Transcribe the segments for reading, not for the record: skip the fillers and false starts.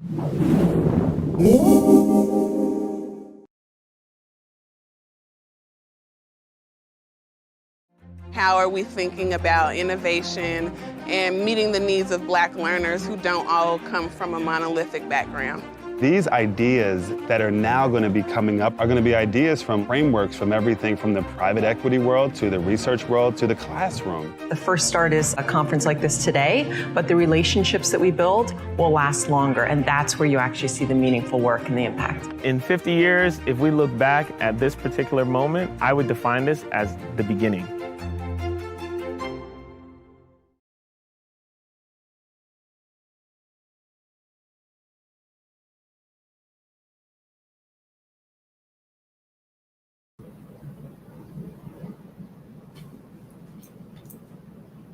How are we thinking about innovation and meeting the needs of Black learners who don't all come from a monolithic background? These ideas that are now going to be coming up are going to be ideas from frameworks from everything from the private equity world to the research world to the classroom. The first start is a conference like this today, but the relationships that we build will last longer, and that's where you actually see the meaningful work and the impact. In 50 years, if we look back at this particular moment, I would define this as the beginning.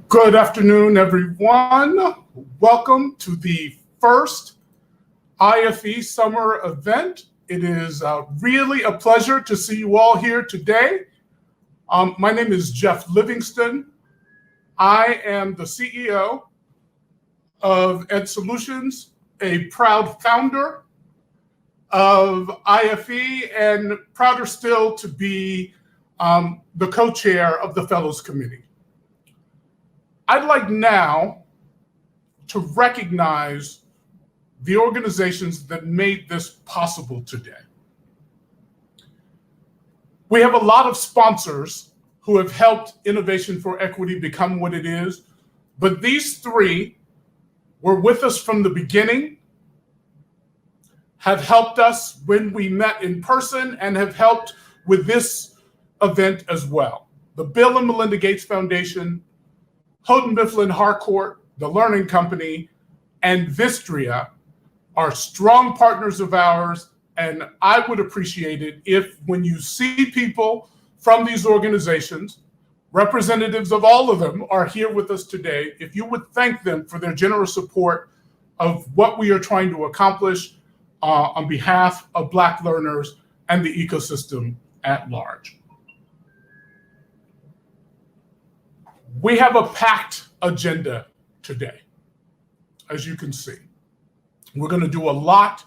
Good afternoon, everyone. Welcome to the first IFE summer event. It is really a pleasure to see you all here today. My name is Jeff Livingston. I am the CEO of Ed Solutions, a proud founder of IFE, and prouder still to be the co-chair of the Fellows Committee. I'd like now to recognize the organizations that made this possible today. We have a lot of sponsors who have helped Innovation for Equity become what it is, but these three were with us from the beginning, have helped us when we met in person, and have helped with this event as well. The Bill and Melinda Gates Foundation, Houghton Mifflin Harcourt, the Learning Company, and Vistria are strong partners of ours, and I would appreciate it if, when you see people from these organizations, representatives of all of them are here with us today, if you would thank them for their generous support of what we are trying to accomplish on behalf of Black learners and the ecosystem at large. We have a packed agenda today, as you can see. We're going to do a lot.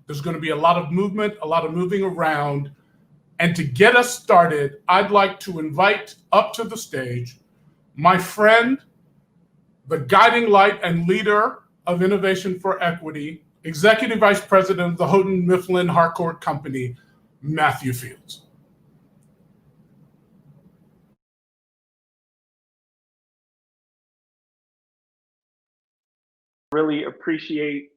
There's going to be a lot of movement, a lot of moving around. And to get us started, I'd like to invite up to the stage my friend, the guiding light and leader of Innovation for Equity, Executive Vice President of the Houghton Mifflin Harcourt Company, Matthew Fields. Really appreciate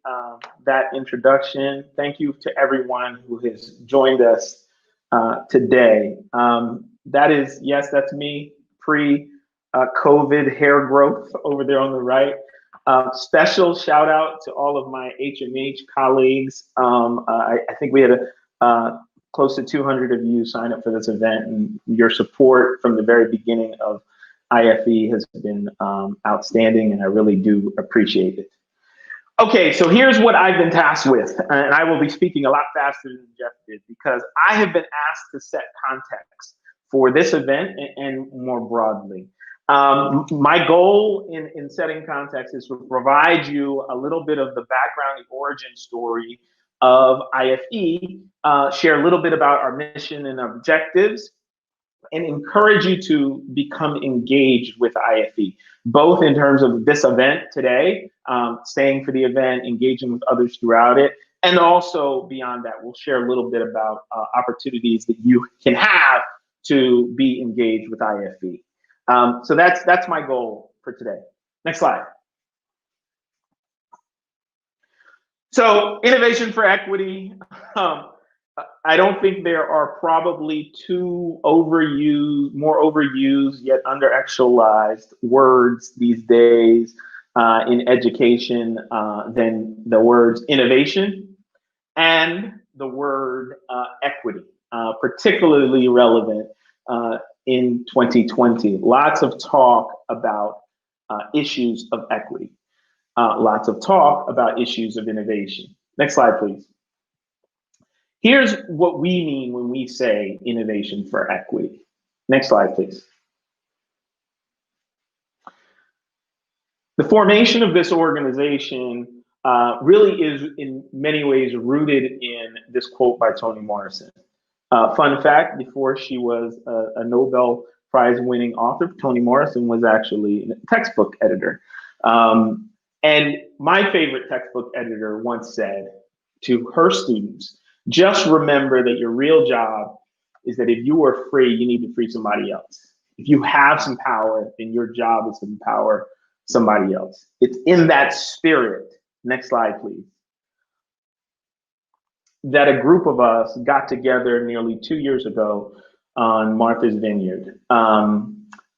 that introduction. Thank you to everyone who has joined us today. That is, yes, that's me, pre-COVID hair growth over there on the right. Special shout out to all of my HMH colleagues. I think we had close to 200 of you sign up for this event, and your support from the very beginning of IFE has been outstanding, and I really do appreciate it. Okay, so here's what I've been tasked with, and I will be speaking a lot faster than Jeff did because I have been asked to set context for this event and more broadly. My goal in setting context is to provide you a little bit of the background, the origin story of IFE, share a little bit about our mission and objectives, and encourage you to become engaged with IFE, both in terms of this event today, staying for the event, engaging with others throughout it, and also beyond that, we'll share a little bit about opportunities that you can have to be engaged with IFE. So that's my goal for today. Next slide. So Innovation for Equity. I don't think there are probably two more overused yet underactualized words these days in education than the words innovation and the word equity, particularly relevant in 2020. Lots of talk about issues of equity, lots of talk about issues of innovation. Next slide, please. Here's what we mean when we say Innovation for Equity. Next slide, please. The formation of this organization really is in many ways rooted in this quote by Toni Morrison. Fun fact, before she was a Nobel Prize winning author, Toni Morrison was actually a textbook editor. And my favorite textbook editor once said to her students, just remember that your real job is that if you are free, you need to free somebody else. If you have some power, then your job is to empower somebody else. It's in that spirit, next slide please, that a group of us got together nearly 2 years ago on Martha's Vineyard.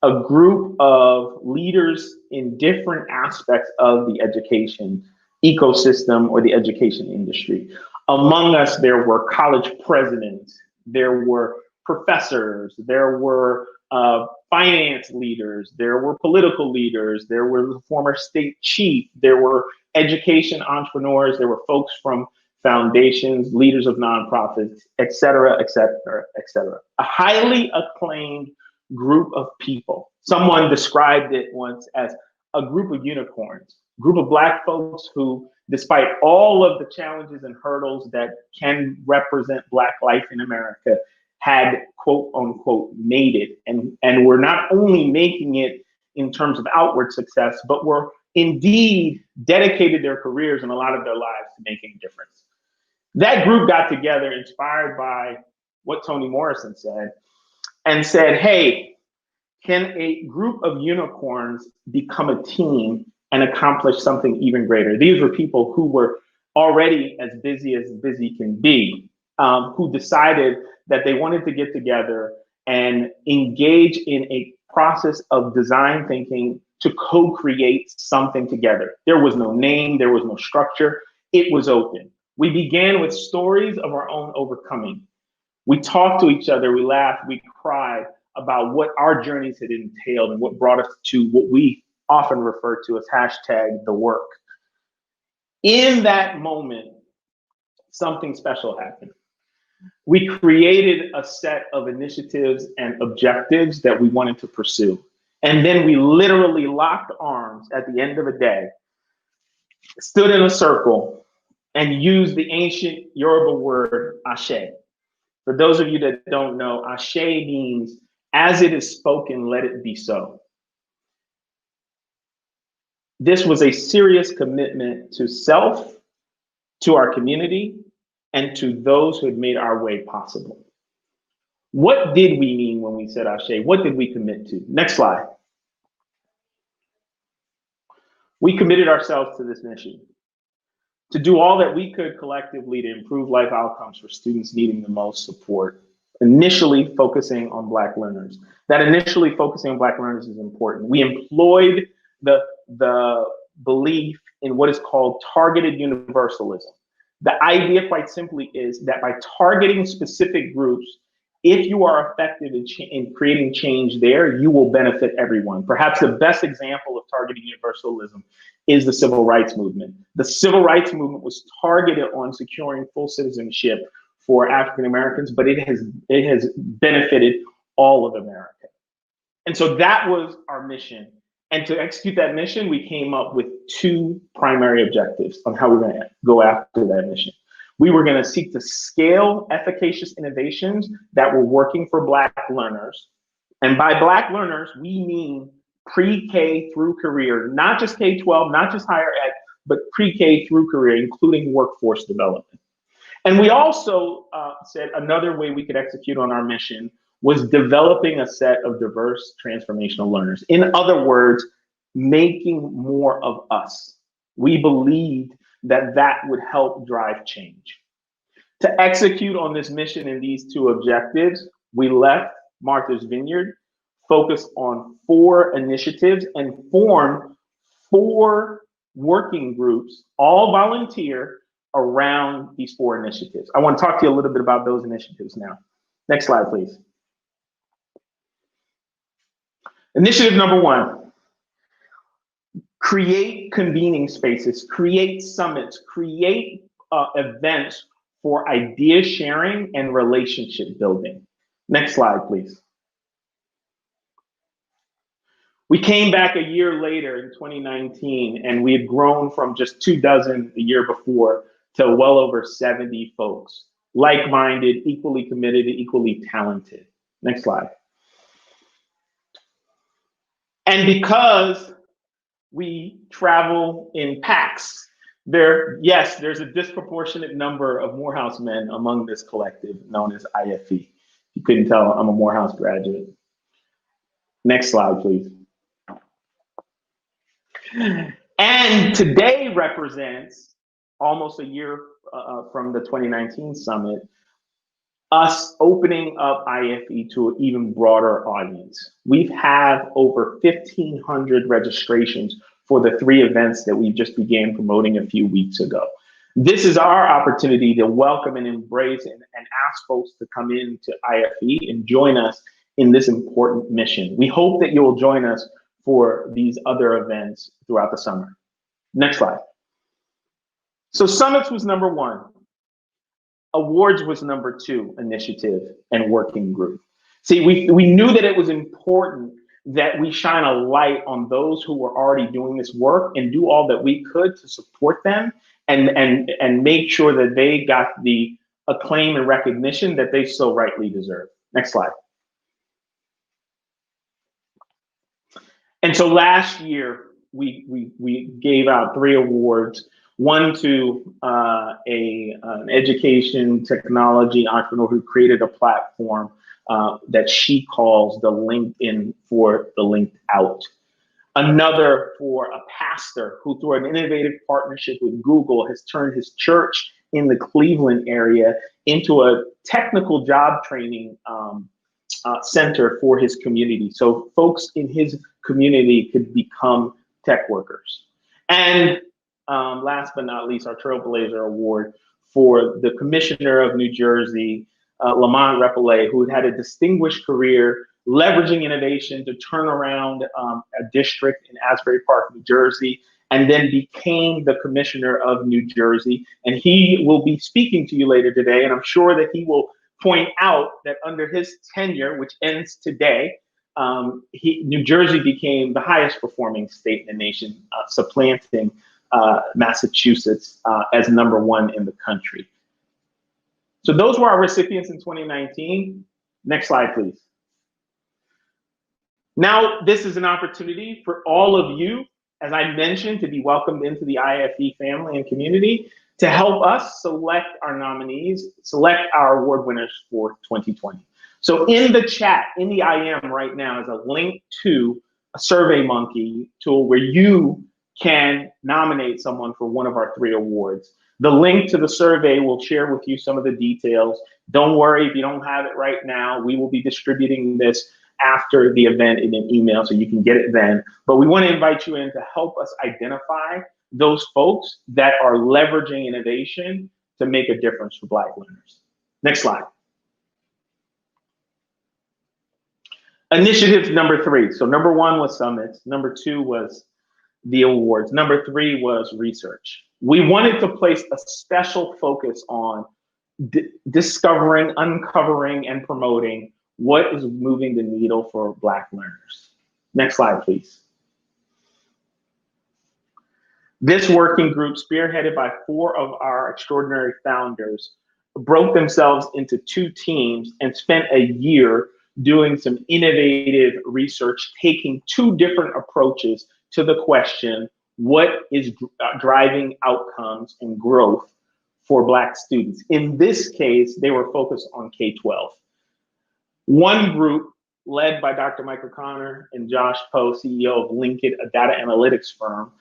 A group of leaders in different aspects of the education ecosystem or the education industry. Among us, there were college presidents, there were professors, there were finance leaders, there were political leaders, there were the former state chief, there were education entrepreneurs, there were folks from foundations, leaders of nonprofits, et cetera, et cetera, et cetera. A highly acclaimed group of people. Someone described it once as a group of unicorns, group of Black folks who, despite all of the challenges and hurdles that can represent Black life in America, had quote unquote made it. And were not only making it in terms of outward success, but were indeed dedicated their careers and a lot of their lives to making a difference. That group got together inspired by what Toni Morrison said and said, hey, can a group of unicorns become a team and accomplish something even greater? These were people who were already as busy can be, who decided that they wanted to get together and engage in a process of design thinking to co-create something together. There was no name, there was no structure, it was open. We began with stories of our own overcoming. We talked to each other, we laughed, we cried about what our journeys had entailed and what brought us to what we often refer to as hashtag the work. In that moment, something special happened. We created a set of initiatives and objectives that we wanted to pursue. And then we literally locked arms at the end of the day, stood in a circle, and used the ancient Yoruba word ashe. For those of you that don't know, ashe means as it is spoken, let it be so. This was a serious commitment to self, to our community, and to those who had made our way possible. What did we mean when we said ashe? What did we commit to? Next slide. We committed ourselves to this mission, to do all that we could collectively to improve life outcomes for students needing the most support, initially focusing on Black learners. That initially focusing on Black learners is important. We employed the belief in what is called targeted universalism. The idea, quite simply, is that by targeting specific groups, if you are effective in creating change there, you will benefit everyone. Perhaps the best example of targeted universalism is the civil rights movement. The civil rights movement was targeted on securing full citizenship for African Americans, but it has benefited all of America. And so that was our mission. And to execute that mission, we came up with two primary objectives on how we're going to go after that mission. We were going to seek to scale efficacious innovations that were working for Black learners. And by Black learners, we mean pre-K through career, not just K-12, not just higher ed, but pre-K through career, including workforce development. And we also said another way we could execute on our mission was developing a set of diverse transformational learners. In other words, making more of us. We believed that that would help drive change. To execute on this mission and these two objectives, we left Martha's Vineyard, focused on 4 initiatives, and formed 4 working groups, all volunteer, around these 4 initiatives. I want to talk to you a little bit about those initiatives now. Next slide, please. Initiative number 1, create convening spaces, create summits, create events for idea sharing and relationship building. Next slide, please. We came back a year later in 2019, and we had grown from just 24 the year before to well over 70 folks, like-minded, equally committed, equally talented. Next slide. And because we travel in packs, there's a disproportionate number of Morehouse men among this collective known as IFE. You couldn't tell, I'm a Morehouse graduate. Next slide, please. And today represents, almost a year from the 2019 summit, us opening up IFE to an even broader audience. We've had over 1,500 registrations for the 3 events that we just began promoting a few weeks ago. This is our opportunity to welcome and embrace and ask folks to come into IFE and join us in this important mission. We hope that you'll join us for these other events throughout the summer. Next slide. So summits was number 1. Awards was number 2, initiative and working group. See, we knew that it was important that we shine a light on those who were already doing this work and do all that we could to support them and make sure that they got the acclaim and recognition that they so rightly deserve. Next slide. And so last year, we gave out 3 awards, one to an education technology entrepreneur who created a platform that she calls the LinkedIn for the linked out. Another for a pastor who, through an innovative partnership with Google, has turned his church in the Cleveland area into a technical job training center for his community. So folks in his community could become tech workers. And last but not least, our Trailblazer Award for the Commissioner of New Jersey, Lamont Repollet, who had a distinguished career leveraging innovation to turn around a district in Asbury Park, New Jersey, and then became the Commissioner of New Jersey. And he will be speaking to you later today, and I'm sure that he will point out that under his tenure, which ends today, New Jersey became the highest performing state in the nation, supplanting Massachusetts as number 1 in the country. So those were our recipients in 2019. Next slide, please. Now, this is an opportunity for all of you, as I mentioned, to be welcomed into the IFE family and community to help us select our nominees, select our award winners for 2020. So in the chat, in the IM right now is a link to a SurveyMonkey tool where you can nominate someone for one of our 3 awards. The link to the survey will share with you some of the details. Don't worry if you don't have it right now. We will be distributing this after the event in an email so you can get it then. But we want to invite you in to help us identify those folks that are leveraging innovation to make a difference for Black learners. Next slide. Initiative number 3. So number 1 was summits. Number 2 was the awards. Number 3 was research. We wanted to place a special focus on discovering, uncovering, and promoting what is moving the needle for Black learners. Next slide, please. This working group, spearheaded by 4 of our extraordinary founders, broke themselves into 2 teams and spent a year doing some innovative research, taking 2 different approaches to the question, what is driving outcomes and growth for Black students? In this case, they were focused on K-12. One group, led by Dr. Michael Connor and Josh Poe, CEO of Linkit, a data analytics firm,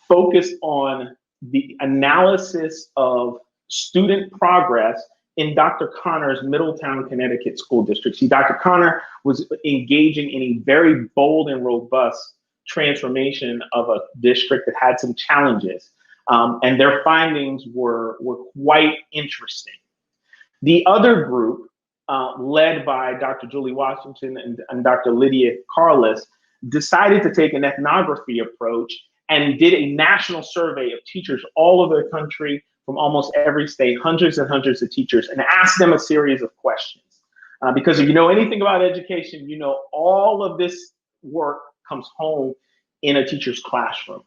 focused on the analysis of student progress in Dr. Connor's Middletown, Connecticut school district. See, Dr. Connor was engaging in a very bold and robust transformation of a district that had some challenges, and their findings were quite interesting. The other group, led by Dr. Julie Washington and Dr. Lydia Carlis, decided to take an ethnography approach and did a national survey of teachers all over the country from almost every state, hundreds and hundreds of teachers, and asked them a series of questions. Because if you know anything about education, you know all of this work comes home in a teacher's classroom.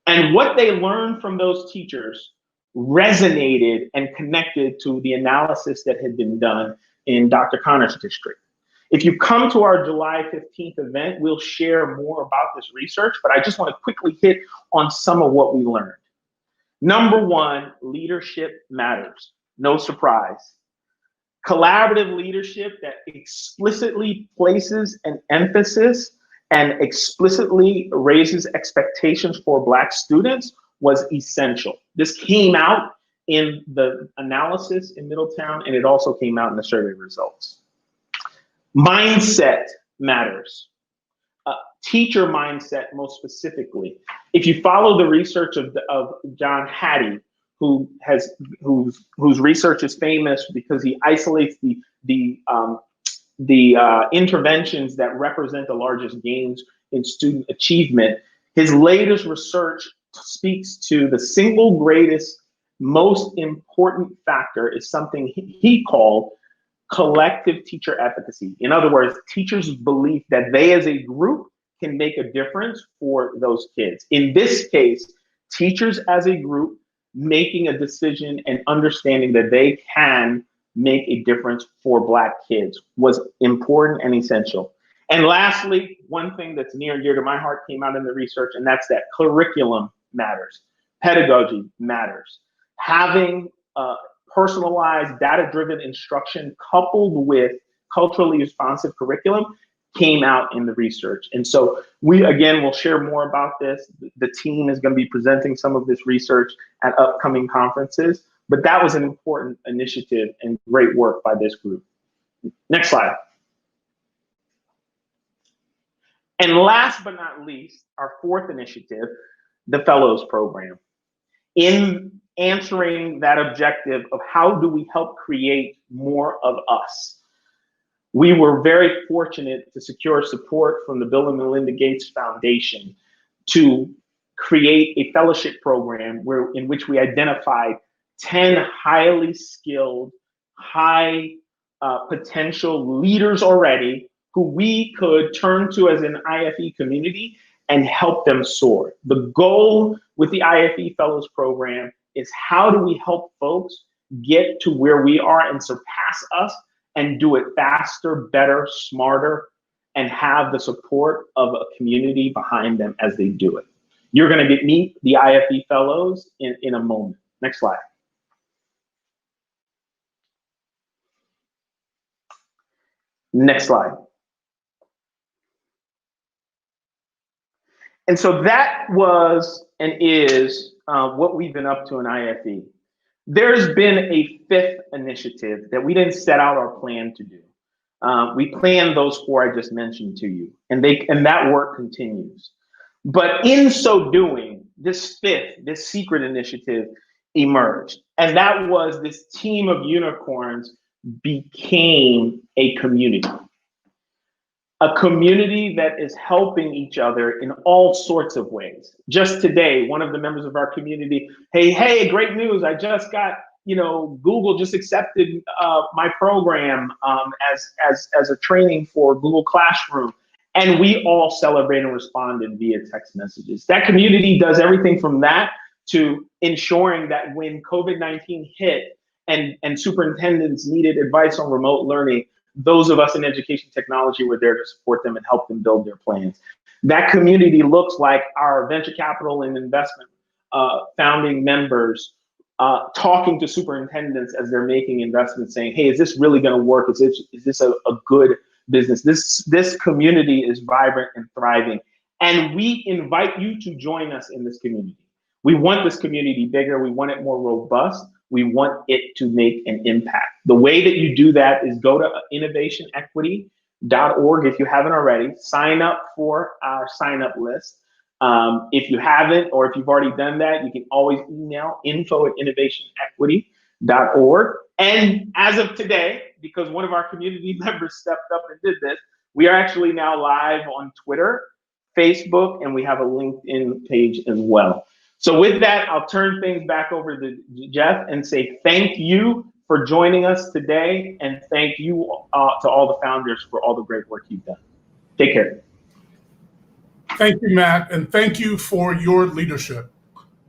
And what they learned from those teachers resonated and connected to the analysis that had been done in Dr. Connor's district. If you come to our July 15th event, we'll share more about this research, but I just want to quickly hit on some of what we learned. Number one, leadership matters. No surprise. Collaborative leadership that explicitly places an emphasis and explicitly raises expectations for Black students was essential. This came out in the analysis in Middletown, and it also came out in the survey results. Mindset matters. Teacher mindset, most specifically. If you follow the research of John Hattie, whose research is famous because he isolates the interventions that represent the largest gains in student achievement, his latest research speaks to the single greatest, most important factor is something he called collective teacher efficacy. In other words, teachers' belief that they as a group can make a difference for those kids. In this case, teachers as a group making a decision and understanding that they can make a difference for Black kids was important and essential. And lastly, one thing that's near and dear to my heart came out in the research, and that's that curriculum matters. Pedagogy matters. Having personalized, data-driven instruction coupled with culturally responsive curriculum came out in the research. And so we, again, will share more about this. The team is going to be presenting some of this research at upcoming conferences, but that was an important initiative and great work by this group. Next slide. And last but not least, our fourth initiative, the Fellows Program. In answering that objective of how do we help create more of us, we were very fortunate to secure support from the Bill and Melinda Gates Foundation to create a fellowship program in which we identified 10 highly skilled, high potential leaders already who we could turn to as an IFE community and help them soar. The goal with the IFE Fellows program is how do we help folks get to where we are and surpass us and do it faster, better, smarter, and have the support of a community behind them as they do it. You're going to meet the IFE Fellows in a moment. Next slide. Next slide. And so that was and is what we've been up to in IFE. There's been a fifth initiative that we didn't set out our plan to do. We planned those four I just mentioned to you, and that work continues. But in so doing, this fifth, this secret initiative emerged, and that was this team of unicorns became a community. A community that is helping each other in all sorts of ways. Just today, one of the members of our community, hey, great news! I just got, Google just accepted my program as a training for Google Classroom, and we all celebrated and responded via text messages. That community does everything from that to ensuring that when COVID-19 hit and superintendents needed advice on remote learning, those of us in education technology were there to support them and help them build their plans. That community looks like our venture capital and investment founding members talking to superintendents as they're making investments, saying, hey, is this really going to work? Is this a good business? This community is vibrant and thriving. And we invite you to join us in this community. We want this community bigger. We want it more robust. We want it to make an impact. The way that you do that is go to innovationequity.org if you haven't already. Sign up for our sign up list. If you haven't, or if you've already done that, you can always email info@innovationequity.org. And as of today, because one of our community members stepped up and did this, we are actually now live on Twitter, Facebook, and we have a LinkedIn page as well. So with that, I'll turn things back over to Jeff and say thank you for joining us today, and thank you to all the founders for all the great work you've done. Take care. Thank you, Matt, and thank you for your leadership.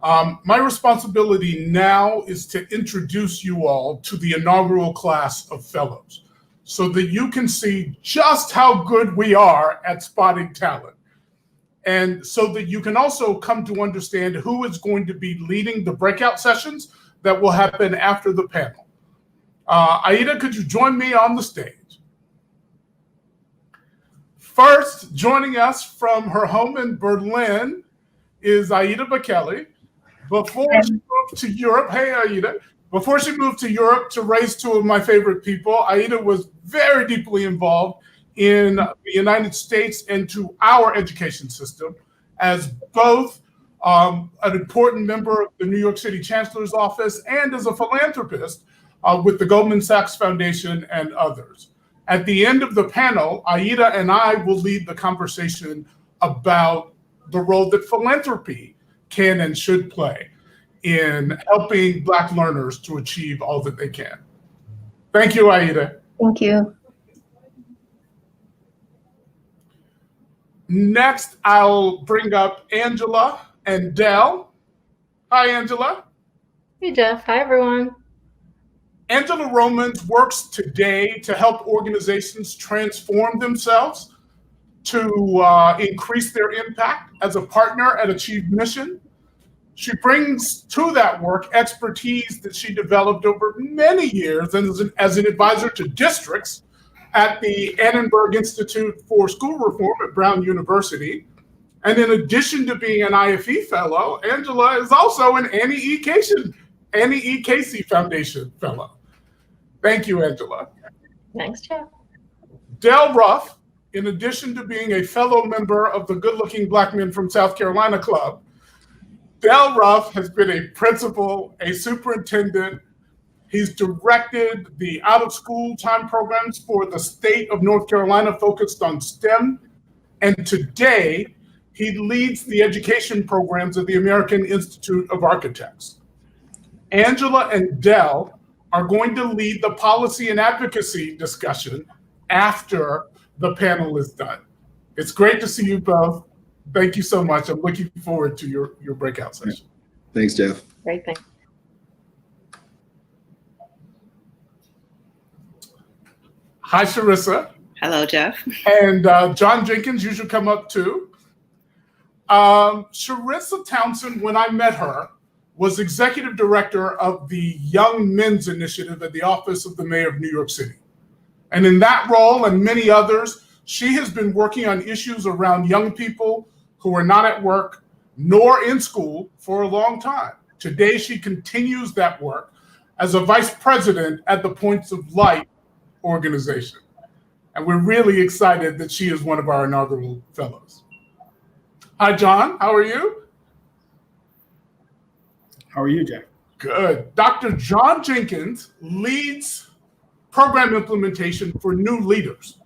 My responsibility now is to introduce you all to the inaugural class of fellows so that you can see just how good we are at spotting talent. And so that you can also come to understand who is going to be leading the breakout sessions that will happen after the panel. Aida, could you join me on the stage? First, joining us from her home in Berlin is Aida Bekele. Before she moved to Europe, hey Aida, before she moved to Europe to raise two of my favorite people, Aida was very deeply involved in the United States and to our education system as both an important member of the New York City Chancellor's Office and as a philanthropist with the Goldman Sachs Foundation and others. At the end of the panel, Aida and I will lead the conversation about the role that philanthropy can and should play in helping Black learners to achieve all that they can. Thank you, Aida. Thank you. Next, I'll bring up Angela and Del. Hi, Angela. Hey, Jeff. Hi, everyone. Angela Romans works today to help organizations transform themselves to increase their impact as a partner at Achieve Mission. She brings to that work expertise that she developed over many years as an advisor to districts at the Annenberg Institute for School Reform at Brown University. And in addition to being an IFE Fellow, Angela is also an Annie E. Casey Foundation Fellow. Thank you, Angela. Thanks, Jeff. Del Ruff, in addition to being a fellow member of the Good Looking Black Men from South Carolina Club, Del Ruff has been a principal, a superintendent. He's directed the out-of-school time programs for the state of North Carolina focused on STEM. And today, he leads the education programs of the American Institute of Architects. Angela and Del are going to lead the policy and advocacy discussion after the panel is done. It's great to see you both. Thank you so much. I'm looking forward to your breakout session. Thanks, Jeff. Great, thanks. Hi, Sharissa. Hello, Jeff. And John Jenkins, you should come up too. Sharissa Townsend, when I met her, was executive director of the Young Men's Initiative at the Office of the Mayor of New York City. And in that role and many others, she has been working on issues around young people who are not at work nor in school for a long time. Today, she continues that work as a vice president at the Points of Light organization. And we're really excited that she is one of our inaugural fellows. Hi, John. How are you? How are you, Jeff? Good. Dr. John Jenkins leads program implementation for new leaders,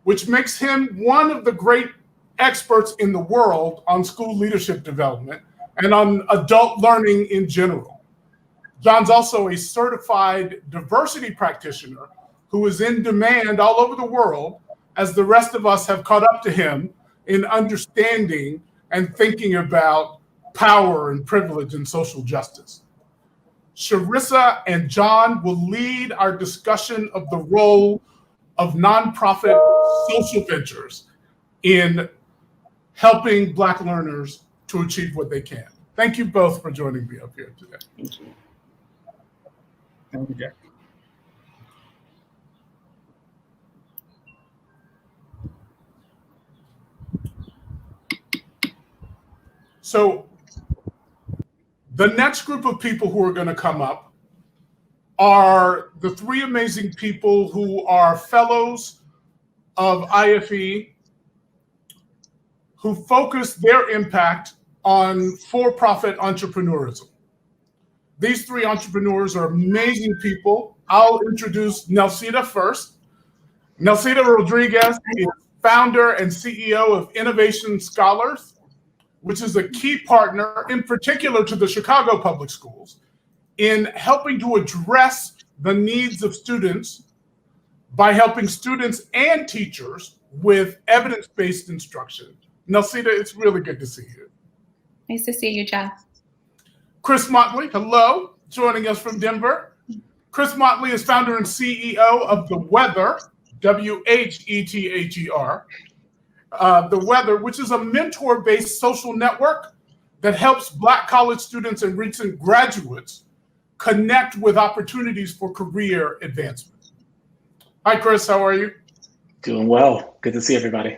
which makes him one of the great experts in the world on school leadership development and on adult learning in general. John's also a certified diversity practitioner who is in demand all over the world as the rest of us have caught up to him in understanding and thinking about power and privilege and social justice. Sharissa and John will lead our discussion of the role of nonprofit social ventures in helping Black learners to achieve what they can. Thank you both for joining me up here today. Thank you. Thank you, Jeff. So the next group of people who are going to come up are the three amazing people who are fellows of IFE who focus their impact on for-profit entrepreneurism. These three entrepreneurs are amazing people. I'll introduce Nelsita first. Nelsita Rodriguez is founder and CEO of Innovation Scholars, which is a key partner, in particular to the Chicago Public Schools, in helping to address the needs of students by helping students and teachers with evidence-based instruction. Nelsita, it's really good to see you. Nice to see you, Jeff. Chris Motley, hello, joining us from Denver. Chris Motley is founder and CEO of The Weather, WHETHER. The Weather, which is a mentor-based social network that helps Black college students and recent graduates connect with opportunities for career advancement. Hi, Chris, how are you? Doing well. Good to see everybody.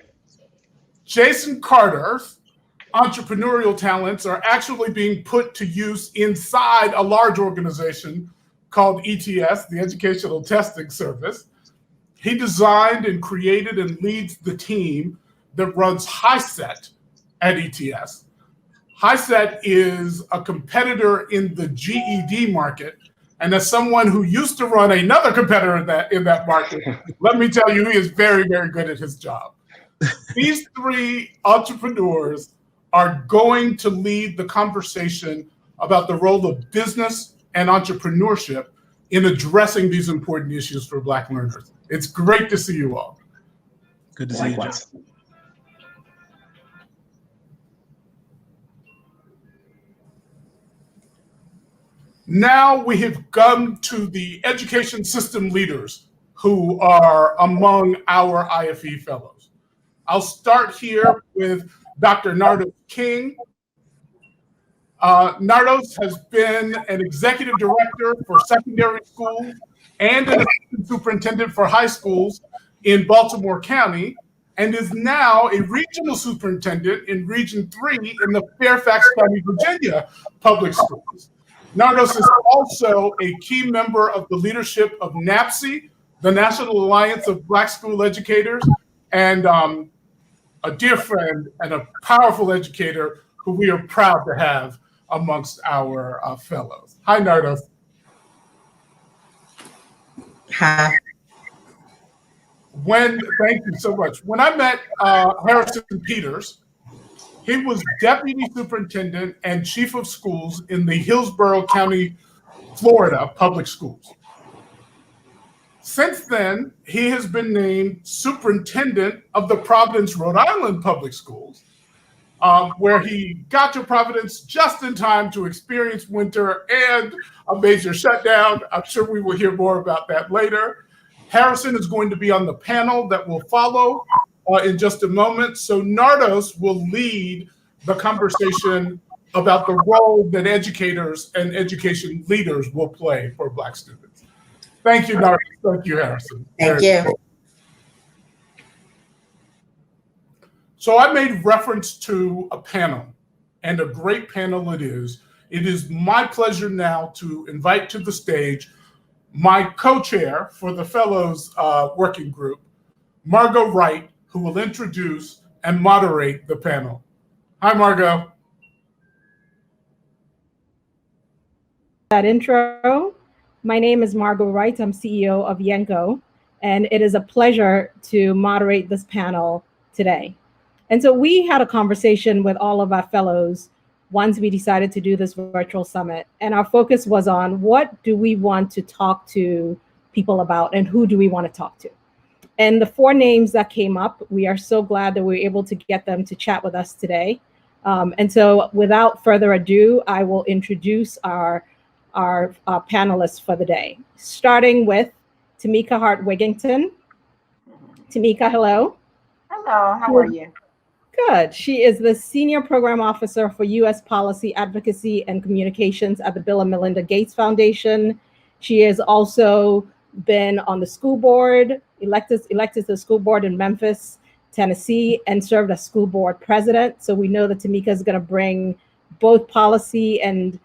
Jason Carter's entrepreneurial talents are actually being put to use inside a large organization called ETS, the Educational Testing Service. He designed and created and leads the team that runs HiSET at ETS. HiSET is a competitor in the GED market. And as someone who used to run another competitor in that market, let me tell you, he is very, very good at his job. These three entrepreneurs are going to lead the conversation about the role of business and entrepreneurship in addressing these important issues for Black learners. It's great to see you all. Good to see you, Jeff. Now we have come to the education system leaders who are among our IFE Fellows. I'll start here with Dr. Nardos King. Nardos has been an executive director for secondary schools and an assistant superintendent for high schools in Baltimore County, and is now a regional superintendent in Region 3 in the Fairfax County, Virginia public schools. Nardos is also a key member of the leadership of NAPSE, the National Alliance of Black School Educators, and a dear friend and a powerful educator who we are proud to have amongst our fellows. Hi, Nardos. Hi. Thank you so much. When I met Harrison Peters, he was deputy superintendent and chief of schools in the Hillsborough County, Florida public schools. Since then, he has been named superintendent of the Providence, Rhode Island public schools, where he got to Providence just in time to experience winter and a major shutdown. I'm sure we will hear more about that later. Harrison is going to be on the panel that will follow in just a moment. So Nardos will lead the conversation about the role that educators and education leaders will play for Black students. Thank you, Nardos. Thank you, Harrison. Thank you. So I made reference to a panel, and a great panel it is. It is my pleasure now to invite to the stage my co-chair for the Fellows Working Group, Margo Wright, who will introduce and moderate the panel. Hi, Margo. That intro. My name is Margo Wright. I'm CEO of Yenko, and it is a pleasure to moderate this panel today. And so we had a conversation with all of our fellows once we decided to do this virtual summit, and our focus was on what do we want to talk to people about and who do we want to talk to. And the four names that came up, we are so glad that we were able to get them to chat with us today. And so without further ado, I will introduce our panelists for the day, starting with Tamika Hart-Wigington. Tamika, hello. Hello, how are you? Good. She is the Senior Program Officer for U.S. Policy Advocacy and Communications at the Bill and Melinda Gates Foundation. She has also been on the school board, elected to the school board in Memphis, Tennessee, and served as school board president. So we know that Tamika is going to bring both policy and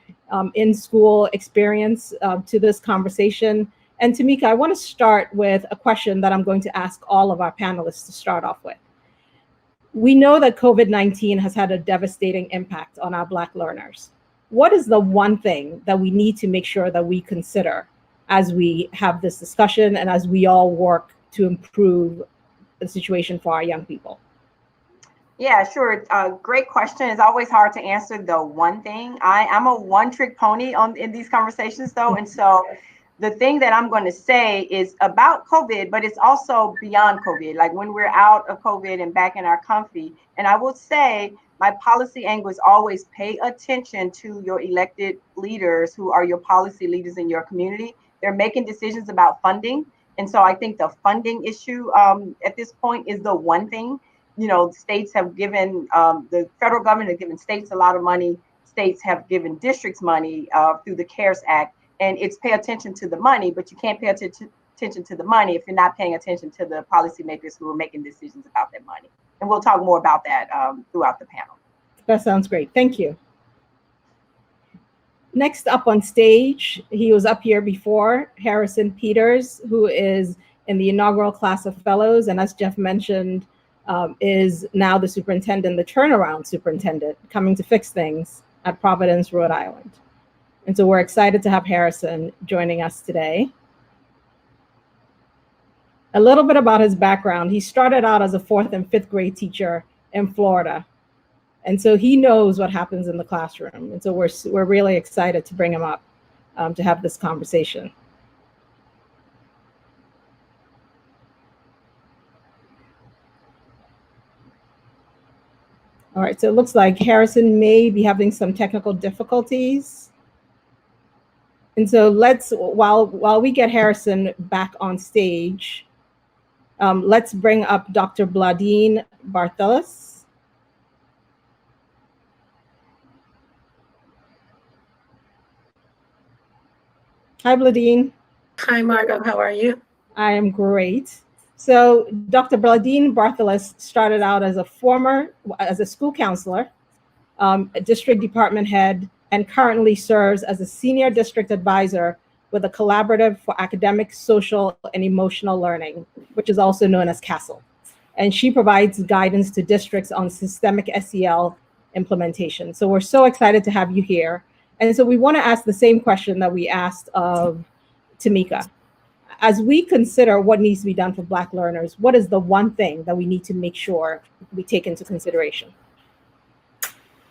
in-school experience to this conversation. And Tamika, I want to start with a question that I'm going to ask all of our panelists to start off with. We know that COVID-19 has had a devastating impact on our Black learners. What is the one thing that we need to make sure that we consider as we have this discussion and as we all work to improve the situation for our young people? Yeah, sure. Great question. It's always hard to answer the one thing. I'm a one-trick pony in these conversations, though, and so the thing that I'm going to say is about COVID, but it's also beyond COVID, like when we're out of COVID and back in our comfy. And I will say my policy angle is always pay attention to your elected leaders who are your policy leaders in your community. They're making decisions about funding. And so I think the funding issue at this point is the one thing. States have given, the federal government has given states a lot of money. States have given districts money through the CARES Act. And it's pay attention to the money, but you can't pay attention to the money if you're not paying attention to the policymakers who are making decisions about that money. And we'll talk more about that throughout the panel. That sounds great. Thank you. Next up on stage, he was up here before, Harrison Peters, who is in the inaugural class of fellows. And as Jeff mentioned, is now the superintendent, the turnaround superintendent, coming to fix things at Providence, Rhode Island. And so we're excited to have Harrison joining us today. A little bit about his background. He started out as a 4th and 5th grade teacher in Florida. And so he knows what happens in the classroom. And so we're really excited to bring him up to have this conversation. All right, so it looks like Harrison may be having some technical difficulties. And so while we get Harrison back on stage, let's bring up Dr. Bladine Barthelos. Hi, Bladine. Hi, Margo. How are you? I am great. So Dr. Bladine Barthelos started out as a school counselor, a district department head, and currently serves as a senior district advisor with a collaborative for academic, social, and emotional learning, which is also known as CASEL. And she provides guidance to districts on systemic SEL implementation. So we're so excited to have you here. And so we want to ask the same question that we asked of Tamika. As we consider what needs to be done for Black learners, what is the one thing that we need to make sure we take into consideration?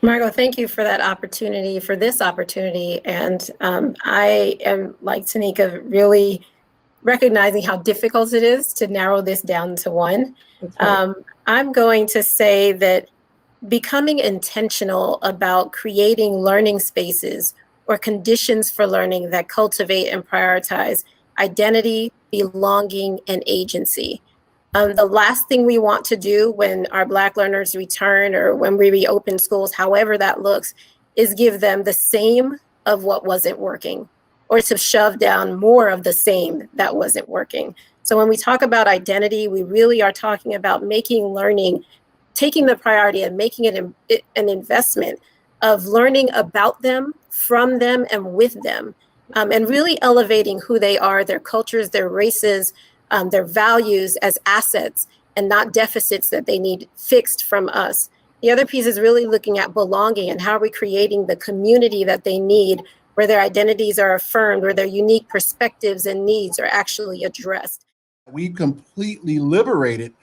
Margo, thank you for that opportunity, for this opportunity. And I am, like Tanika, really recognizing how difficult it is to narrow this down to one. Right. I'm going to say that becoming intentional about creating learning spaces or conditions for learning that cultivate and prioritize identity, belonging, and agency. The last thing we want to do when our Black learners return or when we reopen schools, however that looks, is give them the same of what wasn't working or to shove down more of the same that wasn't working. So when we talk about identity, we really are talking about making learning, taking the priority and making it an investment of learning about them, from them, and with them, and really elevating who they are, their cultures, their races, their values as assets and not deficits that they need fixed from us. The other piece is really looking at belonging and how are we creating the community that they need, where their identities are affirmed, where their unique perspectives and needs are actually addressed. We completely liberated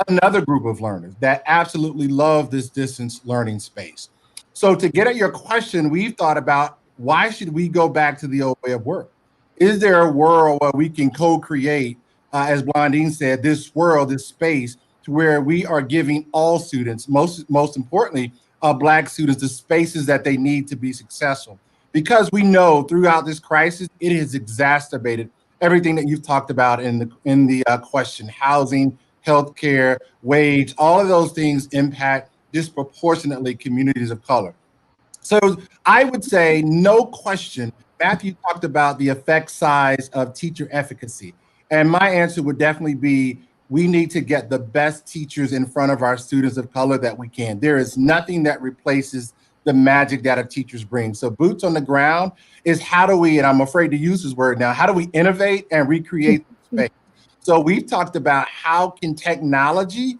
another group of learners that absolutely love this distance learning space. So to get at your question, we've thought about why should we go back to the old way of work? Is there a world where we can co-create, as Blondine said, this world, this space, to where we are giving all students, most importantly, Black students, the spaces that they need to be successful? Because we know throughout this crisis, it has exacerbated everything that you've talked about in the question: housing, healthcare, wage. All of those things impact disproportionately communities of color. So I would say, no question, Matthew talked about the effect size of teacher efficacy. And my answer would definitely be, we need to get the best teachers in front of our students of color that we can. There is nothing that replaces the magic that our teachers bring. So boots on the ground is how do we, and I'm afraid to use this word now, how do we innovate and recreate the space? So we've talked about how can technology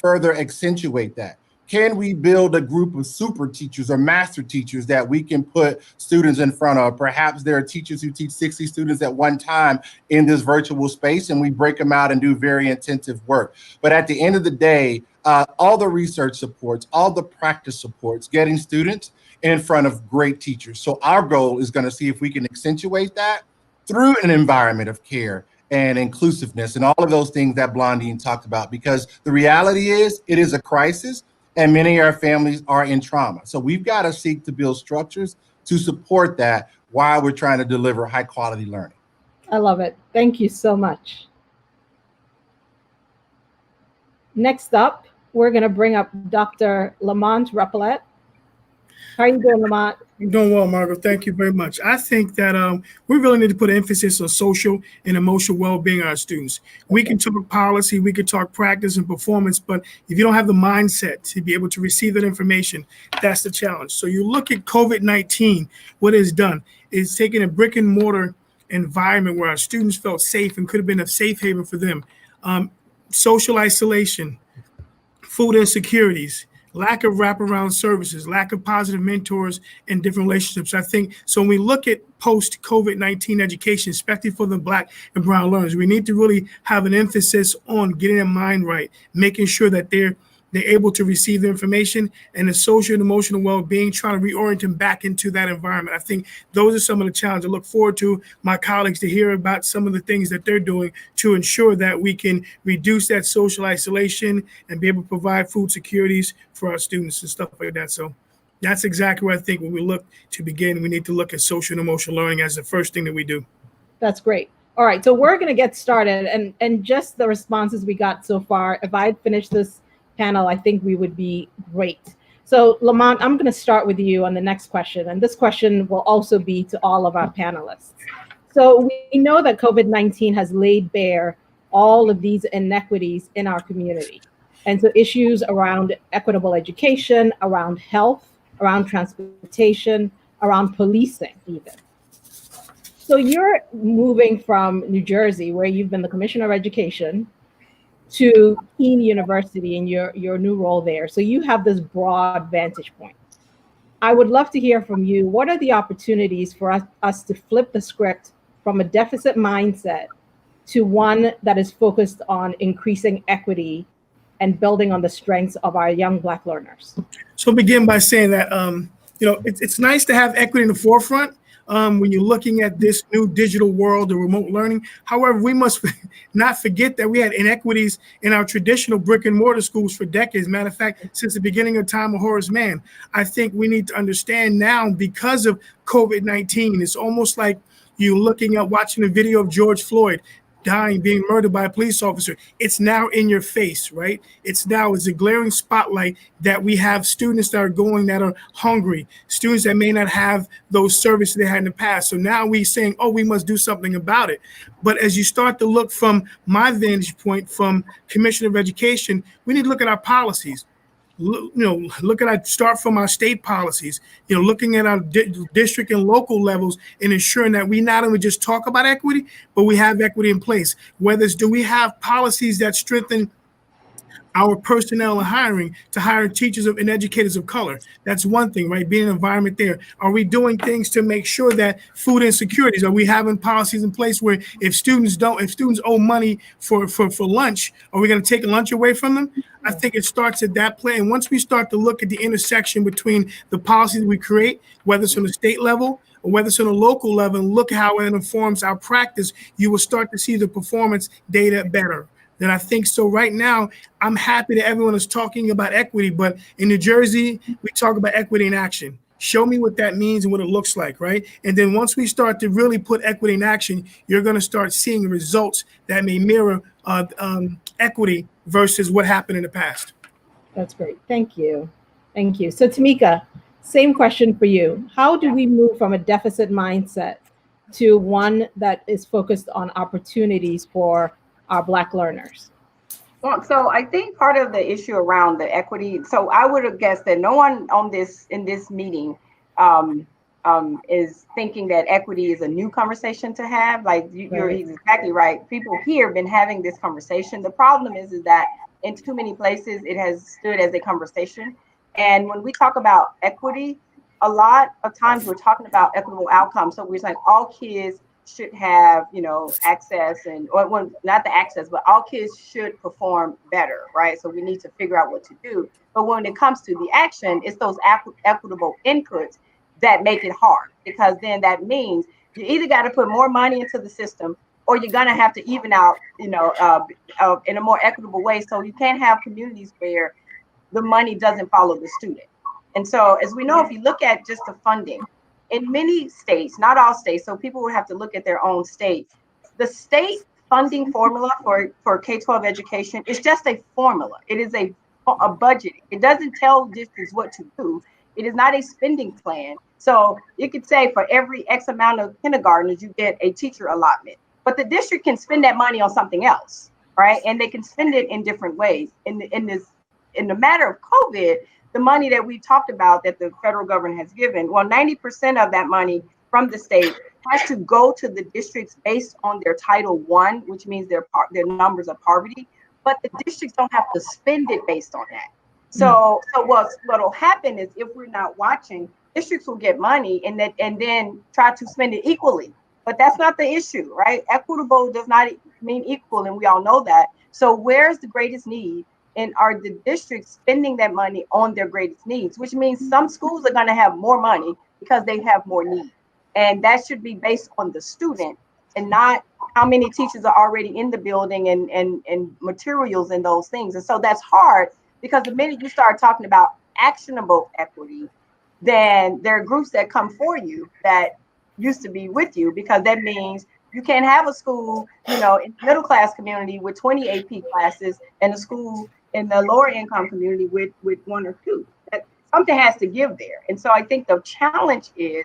further accentuate that? Can we build a group of super teachers or master teachers that we can put students in front of? Perhaps there are teachers who teach 60 students at one time in this virtual space, and we break them out and do very intensive work. But at the end of the day, all the research supports, all the practice supports getting students in front of great teachers. So our goal is going to see if we can accentuate that through an environment of care and inclusiveness and all of those things that Blondine talked about, because the reality is it is a crisis and many of our families are in trauma. So we've got to seek to build structures to support that while we're trying to deliver high quality learning. I love it. Thank you so much. Next up, we're going to bring up Dr. Lamont Repollet. How are you doing, Lamont? I'm doing well, Margo. Thank you very much. I think that we really need to put emphasis on social and emotional well-being of our students. We can talk policy, we can talk practice and performance, but if you don't have the mindset to be able to receive that information, that's the challenge. So you look at COVID-19, what it's done is taking a brick and mortar environment where our students felt safe and could have been a safe haven for them. Social isolation, food insecurities, lack of wraparound services, lack of positive mentors and different relationships. I think so when we look at post-COVID-19 education, especially for the Black and brown learners, we need to really have an emphasis on getting their mind right, making sure that they're able to receive the information and the social and emotional well-being, trying to reorient them back into that environment. I think those are some of the challenges. I look forward to my colleagues to hear about some of the things that they're doing to ensure that we can reduce that social isolation and be able to provide food securities for our students and stuff like that. So that's exactly what I think when we look to begin, we need to look at social and emotional learning as the first thing that we do. That's great. All right, so we're going to get started, and just the responses we got so far, if I had finished this panel, I think we would be great. So Lamont, I'm going to start with you on the next question, and this question will also be to all of our panelists. So we know that COVID-19 has laid bare all of these inequities in our community. And so issues around equitable education, around health, around transportation, around policing even. So you're moving from New Jersey, where you've been the Commissioner of Education, to Keene University in your new role there. So you have this broad vantage point. I would love to hear from you. What are the opportunities for us to flip the script from a deficit mindset to one that is focused on increasing equity and building on the strengths of our young Black learners? So begin by saying that, it's nice to have equity in the forefront, when you're looking at this new digital world of remote learning. However, we must not forget that we had inequities in our traditional brick and mortar schools for decades. Matter of fact, since the beginning of time of Horace Mann. I think we need to understand now, because of COVID-19, it's almost like you looking at watching a video of George Floyd dying, being murdered by a police officer. It's now in your face, right? It's a glaring spotlight that we have students that are hungry, students that may not have those services they had in the past. So now we're saying, oh, we must do something about it. But as you start to look from my vantage point, from Commissioner of Education, we need to look at our policies. Start from our state policies, looking at our district and local levels and ensuring that we not only just talk about equity, but we have equity in place. Whether it's, do we have policies that strengthen our personnel and hiring to hire teachers and educators of color? That's one thing, right? Being an environment there. Are we doing things to make sure that food insecurities, are we having policies in place where if students owe money for lunch, are we going to take lunch away from them? I think it starts at that play. And once we start to look at the intersection between the policies we create, whether it's on the state level or whether it's on a local level, and look how it informs our practice, you will start to see the performance data better. And I think so right now, I'm happy that everyone is talking about equity, but in New Jersey, we talk about equity in action. Show me what that means and what it looks like, right? And then once we start to really put equity in action, you're going to start seeing results that may mirror equity versus what happened in the past. That's great. Thank you. Thank you. So Tamika, same question for you. How do we move from a deficit mindset to one that is focused on opportunities for our Black learners? Well, so I think part of the issue around the equity, so I would have guessed that no one in this meeting is thinking that equity is a new conversation to have. Like you're exactly right. People here have been having this conversation. The problem is that in too many places it has stood as a conversation. And when we talk about equity, a lot of times we're talking about equitable outcomes. So we're saying all kids should have, access or not the access, but all kids should perform better, right? So we need to figure out what to do. But when it comes to the action, it's those equitable inputs that make it hard, because then that means You either got to put more money into the system, or you're going to have to even out, in a more equitable way. So you can't have communities where the money doesn't follow the student. And so, as we know, if you look at just the funding in many states, not all states, so people would have to look at their own state. The state funding formula for K-12 education is just a formula. It is a budget. It doesn't tell districts what to do. It is not a spending plan. So you could say for every X amount of kindergartners, you get a teacher allotment. But the district can spend that money on something else, right? And they can spend it in different ways. In the matter of COVID, the money that we talked about that the federal government has given, well, 90% of that money from the state has to go to the districts based on their Title I, which means their numbers of poverty. But the districts don't have to spend it based on that. So what'll happen is, if we're not watching, districts will get money and then try to spend it equally. But that's not the issue, right? Equitable does not mean equal, and we all know that. So where's the greatest need? And are the districts spending that money on their greatest needs, which means some schools are going to have more money because they have more need. And that should be based on the student and not how many teachers are already in the building and materials and those things. And so that's hard, because the minute you start talking about actionable equity, then there are groups that come for you that used to be with you, because that means you can't have a school, in the middle class community with 20 AP classes and a school in the lower income community with 1 or 2. Something has to give there. And so I think the challenge is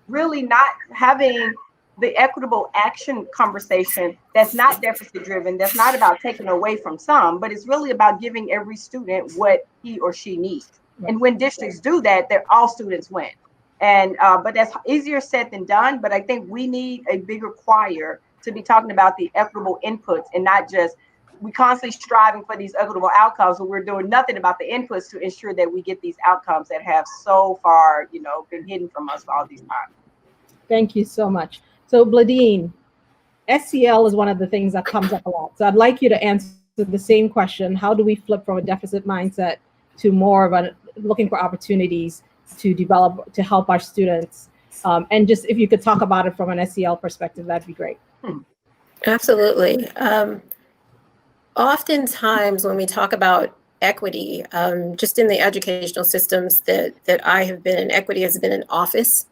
really not having the equitable action conversation that's not deficit driven, that's not about taking away from some, but it's really about giving every student what he or she needs. And when districts do that, all students win. And but that's easier said than done. But I think we need a bigger choir to be talking about the equitable inputs, and not just we constantly striving for these equitable outcomes, but we're doing nothing about the inputs to ensure that we get these outcomes that have so far, been hidden from us for all these times. Thank you so much. So Bladine, SEL is one of the things that comes up a lot. So I'd like you to answer the same question. How do we flip from a deficit mindset to more of a looking for opportunities to develop, to help our students? And just if you could talk about it from an SEL perspective, that'd be great. Absolutely. Oftentimes when we talk about equity, just in the educational systems that I have been in, equity has been an office,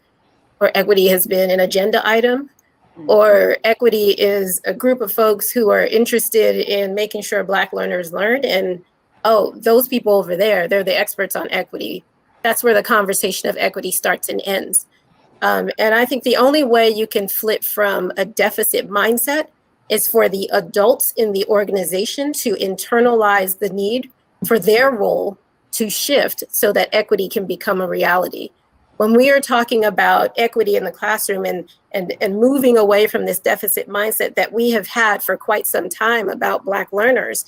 or equity has been an agenda item, or equity is a group of folks who are interested in making sure Black learners learn. And, oh, those people over there, they're the experts on equity. That's where the conversation of equity starts and ends. And I think the only way you can flip from a deficit mindset is for the adults in the organization to internalize the need for their role to shift so that equity can become a reality. When we are talking about equity in the classroom and moving away from this deficit mindset that we have had for quite some time about Black learners,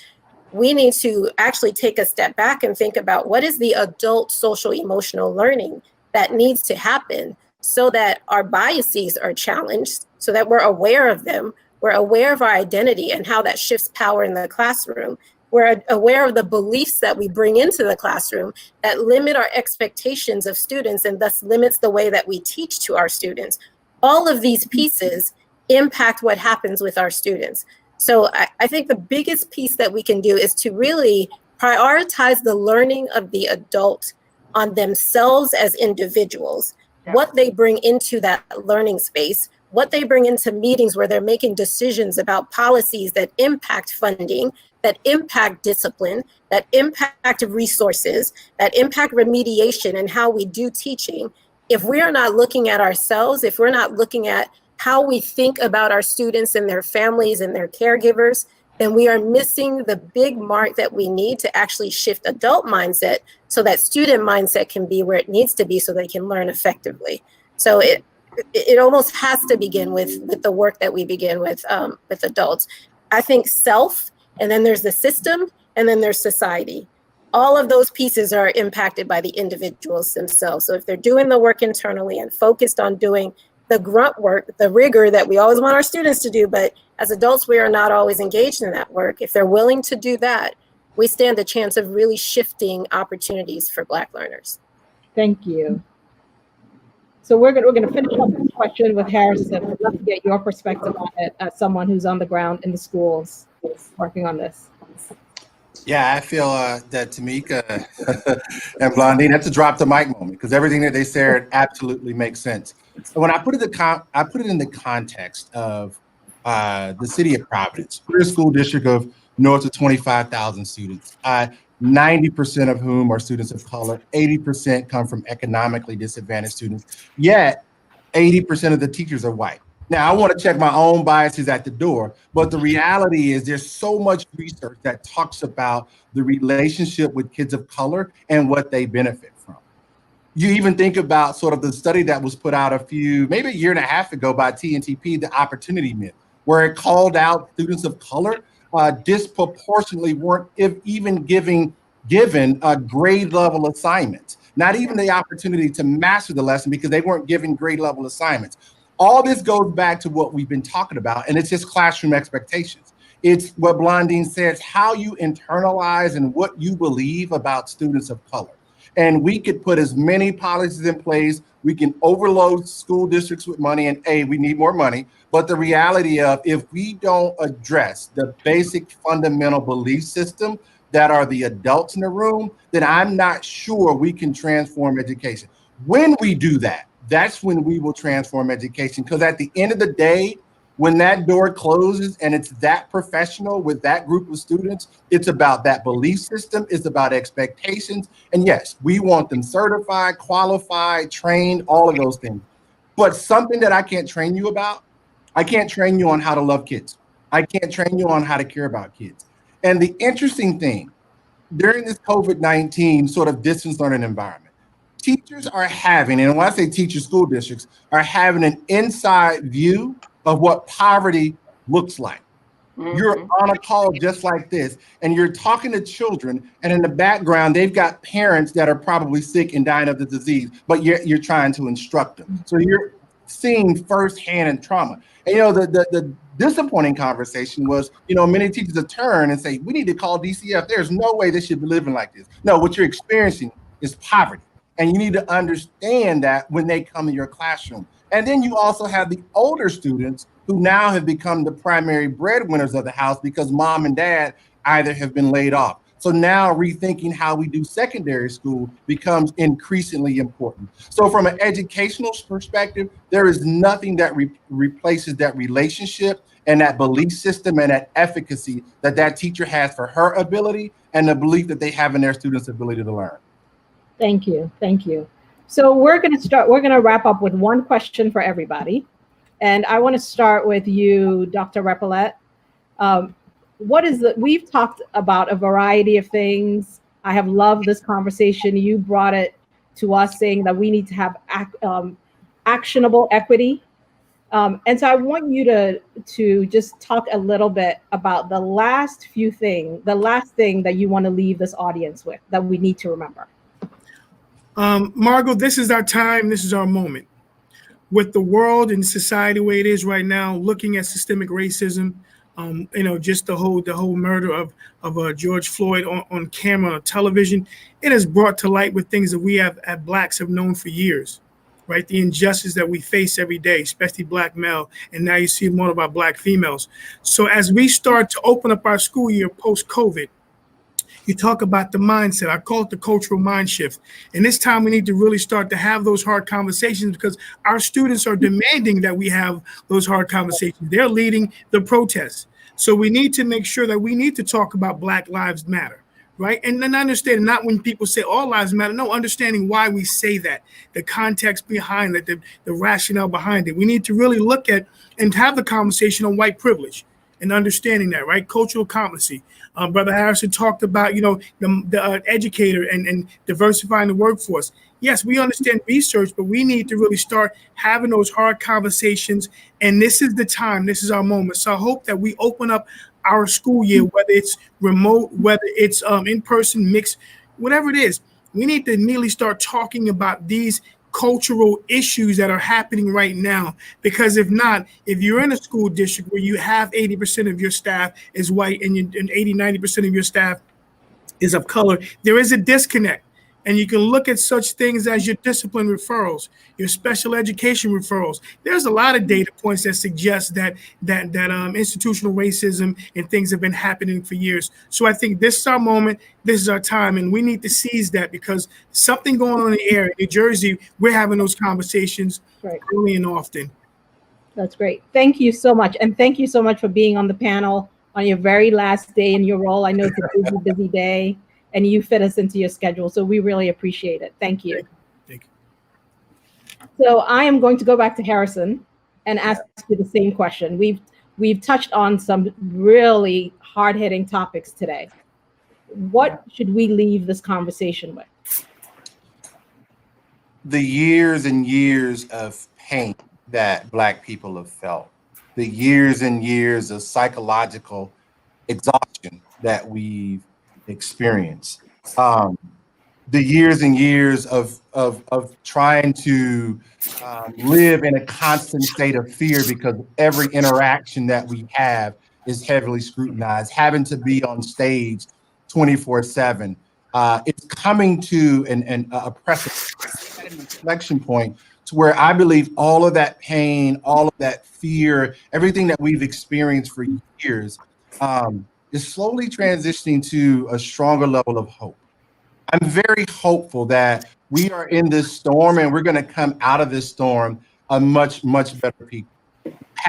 we need to actually take a step back and think about what is the adult social emotional learning that needs to happen so that our biases are challenged, so that we're aware of them, we're aware of our identity and how that shifts power in the classroom. We're aware of the beliefs that we bring into the classroom that limit our expectations of students and thus limits the way that we teach to our students. All of these pieces impact what happens with our students. So I think the biggest piece that we can do is to really prioritize the learning of the adult on themselves as individuals, what they bring into that learning space, what they bring into meetings where they're making decisions about policies that impact funding, that impact discipline, that impact resources, that impact remediation and how we do teaching. If we are not looking at ourselves, if we're not looking at how we think about our students and their families and their caregivers, then we are missing the big mark that we need to actually shift adult mindset so that student mindset can be where it needs to be so they can learn effectively. So it almost has to begin with the work that we begin with adults. I think self, and then there's the system, and then there's society. All of those pieces are impacted by the individuals themselves. So if they're doing the work internally and focused on doing the grunt work, the rigor that we always want our students to do, but as adults, we are not always engaged in that work. If they're willing to do that, we stand a chance of really shifting opportunities for Black learners. Thank you. So we're gonna finish up this question with Harrison. I'd love to get your perspective on it as someone who's on the ground in the schools working on this. Yeah, I feel that Tamika and Blondine, that's a drop the mic moment because everything that they said absolutely makes sense. And when I put it in the context of the city of Providence, we're a school district of north of 25,000 students, 90% of whom are students of color, 80% come from economically disadvantaged students, yet 80% of the teachers are white. Now, I want to check my own biases at the door, but the reality is there's so much research that talks about the relationship with kids of color and what they benefit from. You even think about sort of the study that was put out maybe a year and a half ago by TNTP, the opportunity myth, where it called out students of color disproportionately weren't even given grade level assignments, not even the opportunity to master the lesson because they weren't given grade level assignments. All this goes back to what we've been talking about, and it's just classroom expectations. It's what Blondine says, how you internalize and what you believe about students of color. And we could put as many policies in place. We can overload school districts with money, and we need more money. But the reality of if we don't address the basic fundamental belief system that are the adults in the room, then I'm not sure we can transform education. When we do that, that's when we will transform education. Because at the end of the day, when that door closes and it's that professional with that group of students, it's about that belief system, it's about expectations. And yes, we want them certified, qualified, trained, all of those things. But something that I can't train you about, I can't train you on how to love kids. I can't train you on how to care about kids. And the interesting thing, during this COVID-19 sort of distance learning environment, teachers are having, and when I say teachers, school districts, are having an inside view of what poverty looks like. Mm-hmm. You're on a call just like this, and you're talking to children, and in the background, they've got parents that are probably sick and dying of the disease, but you're trying to instruct them. So you're seeing firsthand and trauma. And the disappointing conversation was, many teachers have turned and say, we need to call DCF. There's no way they should be living like this. No, what you're experiencing is poverty. And you need to understand that when they come in your classroom. And then you also have the older students who now have become the primary breadwinners of the house because mom and dad either have been laid off. So now rethinking how we do secondary school becomes increasingly important. So from an educational perspective, there is nothing that replaces that relationship and that belief system and that efficacy that teacher has for her ability and the belief that they have in their students' ability to learn. Thank you. Thank you. So we're going to wrap up with one question for everybody. And I want to start with you, Dr. Repollet. We've talked about a variety of things. I have loved this conversation. You brought it to us saying that we need to have actionable equity. And so I want you to just talk a little bit about the last thing that you want to leave this audience with that we need to remember. Margo, this is our time. This is our moment. With the world and society the way it is right now, looking at systemic racism, just the whole murder of George Floyd on camera, television, it has brought to light with things that we as Blacks have known for years, right? The injustice that we face every day, especially Black male, and now you see more about Black females. So as we start to open up our school year post-COVID, you talk about the mindset. I call it the cultural mind shift. And this time we need to really start to have those hard conversations because our students are demanding that we have those hard conversations. They're leading the protests. So we need to make sure that we need to talk about Black Lives Matter, right? And then understand, not when people say all lives matter, no, understanding why we say that, the context behind it, the rationale behind it. We need to really look at and have the conversation on white privilege and understanding that, right? Cultural competency. Brother Harrison talked about, the educator and diversifying the workforce. Yes, we understand research, but we need to really start having those hard conversations. And this is the time, this is our moment. So I hope that we open up our school year, whether it's remote, whether it's in-person, mixed, whatever it is. We need to immediately start talking about these cultural issues that are happening right now, because if not, if you're in a school district where you have 80% of your staff is white and 80-90% of your staff is of color, there is a disconnect. And you can look at such things as your discipline referrals, your special education referrals. There's a lot of data points that suggest that institutional racism and things have been happening for years. So I think this is our moment, this is our time, and we need to seize that, because something going on in the air. In New Jersey, we're having those conversations early and often. That's great. Thank you so much. And thank you so much for being on the panel on your very last day in your role. I know it's a busy, busy day, and you fit us into your schedule. So we really appreciate it. Thank you. Thank you. So I am going to go back to Harrison and ask you the same question. We've touched on some really hard-hitting topics today. What should we leave this conversation with? The years and years of pain that Black people have felt, the years and years of psychological exhaustion that we've experienced, the years and years of trying to live in a constant state of fear because every interaction that we have is heavily scrutinized, having to be on stage 24/7. It's coming to a precipice, an inflection point to where I believe all of that pain, all of that fear, everything that we've experienced for years is slowly transitioning to a stronger level of hope. I'm very hopeful that we are in this storm and we're going to come out of this storm a much, much better people.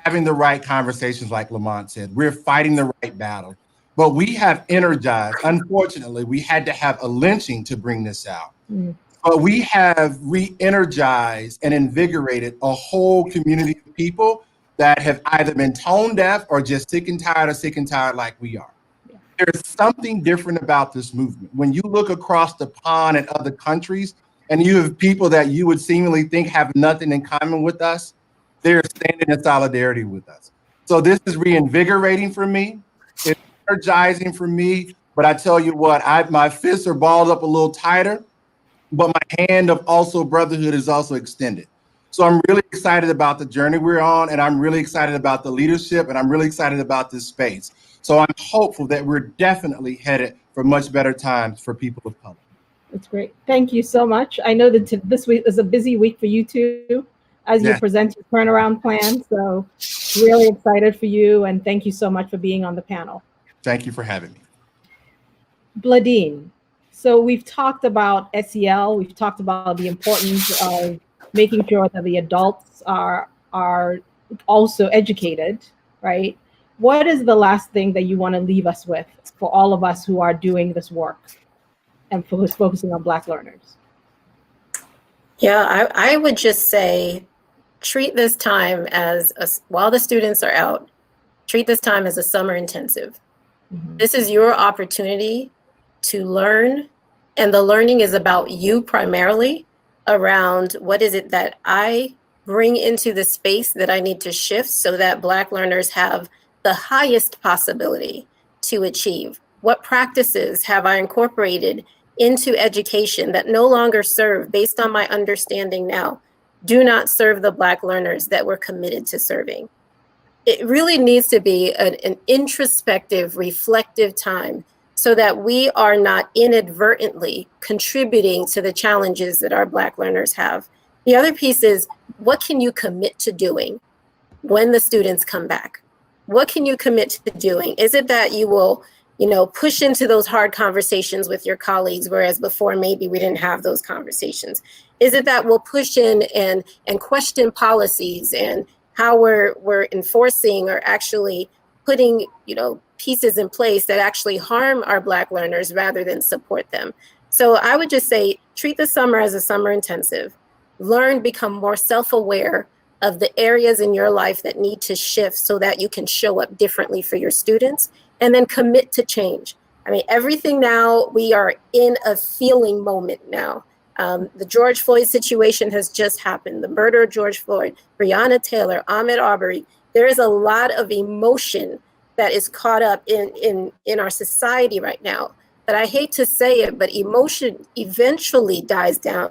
Having the right conversations, like Lamont said, we're fighting the right battle. But we have energized. Unfortunately, we had to have a lynching to bring this out. But we have re-energized and invigorated a whole community of people that have either been tone deaf or just sick and tired like we are. There's something different about this movement. When you look across the pond at other countries and you have people that you would seemingly think have nothing in common with us, they're standing in solidarity with us. So this is reinvigorating for me. It's energizing for me. But I tell you what, my fists are balled up a little tighter, but my hand of also brotherhood is also extended. So I'm really excited about the journey we're on, and I'm really excited about the leadership, and I'm really excited about this space. So I'm hopeful that we're definitely headed for much better times for people of color. That's great. Thank you so much. I know that this week is a busy week for you too, as you present your turnaround plan. So really excited for you, and thank you so much for being on the panel. Thank you for having me. Bladine, so we've talked about SEL. We've talked about the importance of making sure that the adults are also educated, right? What is the last thing that you want to leave us with for all of us who are doing this work and who's focusing on Black learners? Yeah, I would just say, treat this time as, while the students are out, treat this time as a summer intensive. This is your opportunity to learn, and the learning is about you primarily, around what is it that I bring into the space that I need to shift so that Black learners have the highest possibility to achieve. What practices have I incorporated into education that no longer serve, based on my understanding now, do not serve the Black learners that we're committed to serving? It really needs to be an introspective, reflective time so that we are not inadvertently contributing to the challenges that our Black learners have. The other piece is, what can you commit to doing when the students come back? What can you commit to doing? Is it that you will, push into those hard conversations with your colleagues, whereas before maybe we didn't have those conversations? Is it that we'll push in and question policies and how we're enforcing or actually putting, pieces in place that actually harm our Black learners rather than support them? So I would just say, treat the summer as a summer intensive. Learn, become more self-aware of the areas in your life that need to shift so that you can show up differently for your students, and then commit to change. I mean, everything now, we are in a feeling moment now. The George Floyd situation has just happened. The murder of George Floyd, Breonna Taylor, Ahmaud Arbery. There is a lot of emotion that is caught up in our society right now. But I hate to say it, but emotion eventually dies down,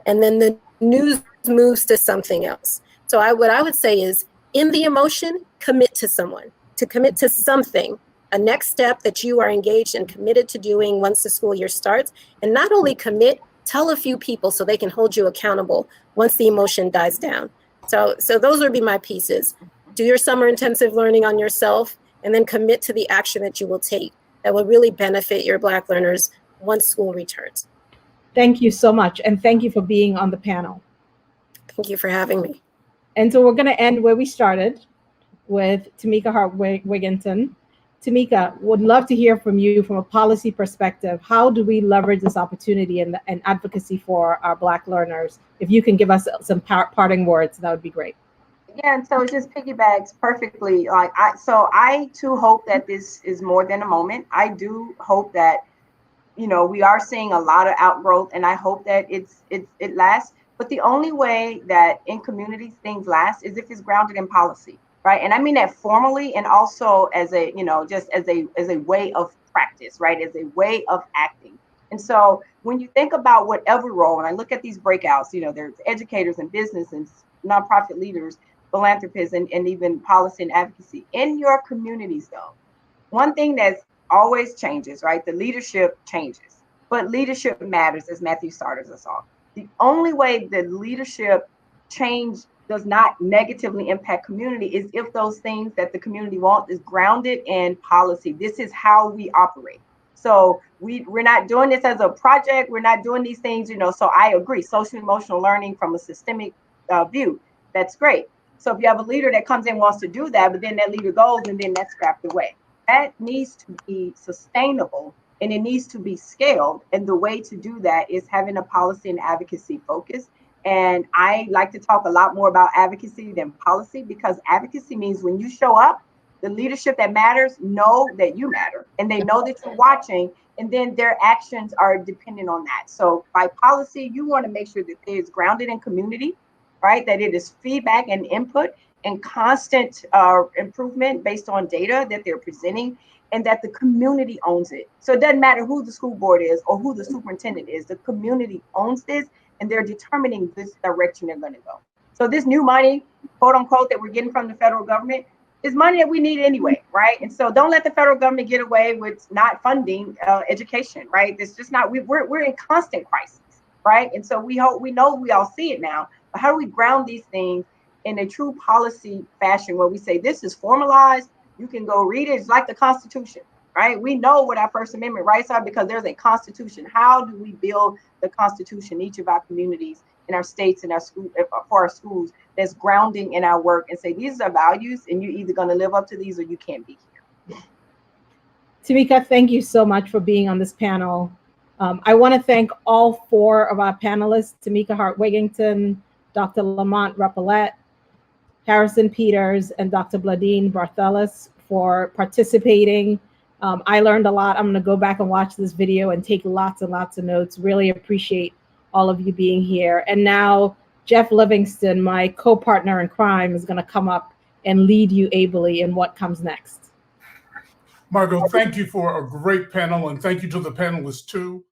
and then the news moves to something else. So what I would say is, in the emotion, commit to commit to something, a next step that you are engaged and committed to doing once the school year starts. And not only commit, tell a few people so they can hold you accountable once the emotion dies down. So those would be my pieces. Do your summer intensive learning on yourself, and then commit to the action that you will take that will really benefit your Black learners once school returns. Thank you so much. And thank you for being on the panel. Thank you for having me. And so we're going to end where we started with Tamika Hart-Wigginton. Tamika, would love to hear from you from a policy perspective. How do we leverage this opportunity and advocacy for our Black learners? If you can give us some parting words, that would be great. Yeah, and so it just piggybacks perfectly. I too hope that this is more than a moment. I do hope that, we are seeing a lot of outgrowth, and I hope that it lasts. But the only way that in communities things last is if it's grounded in policy, right? And I mean that formally, and also as a, just as a way of practice, right? As a way of acting. And so when you think about whatever role, and I look at these breakouts, there's educators and business and nonprofit leaders, philanthropists, and even policy and advocacy in your communities, though. One thing that's always changes, right? The leadership changes, but leadership matters, as Matthew started us off. The only way the leadership change does not negatively impact community is if those things that the community wants is grounded in policy. This is how we operate. So we're not doing this as a project. We're not doing these things, so I agree. Social emotional learning from a systemic view, that's great. So if you have a leader that comes in, wants to do that, but then that leader goes and then that's scrapped away. That needs to be sustainable and it needs to be scaled. And the way to do that is having a policy and advocacy focus. And I like to talk a lot more about advocacy than policy, because advocacy means when you show up, the leadership that matters know that you matter and they know that you're watching, and then their actions are dependent on that. So by policy, you want to make sure that it is grounded in community, right? That it is feedback and input and constant improvement based on data that they're presenting, and that the community owns it. So it doesn't matter who the school board is or who the superintendent is, the community owns this and they're determining this direction they're going to go. So this new money, quote unquote, that we're getting from the federal government is money that we need anyway, right? And so don't let the federal government get away with not funding education, right? It's just not, we're in constant crisis, right? And so we know we all see it now, but how do we ground these things in a true policy fashion where we say this is formalized, you can go read it, it's like the Constitution, right? We know what our First Amendment rights are because there's a Constitution. How do we build the Constitution in each of our communities, in our states, in our school, for our schools, that's grounding in our work and say, these are values and you're either going to live up to these or you can't be here. Tamika, thank you so much for being on this panel. I want to thank all four of our panelists, Tamika Hart-Wigginton, Dr. Lamont Rapollet, Harrison Peters, and Dr. Bladine Barthelis for participating. I learned a lot. I'm going to go back and watch this video and take lots and lots of notes. Really appreciate all of you being here. And now Jeff Livingston, my co-partner in crime, is going to come up and lead you ably in what comes next. Margo, thank you for a great panel, and thank you to the panelists too.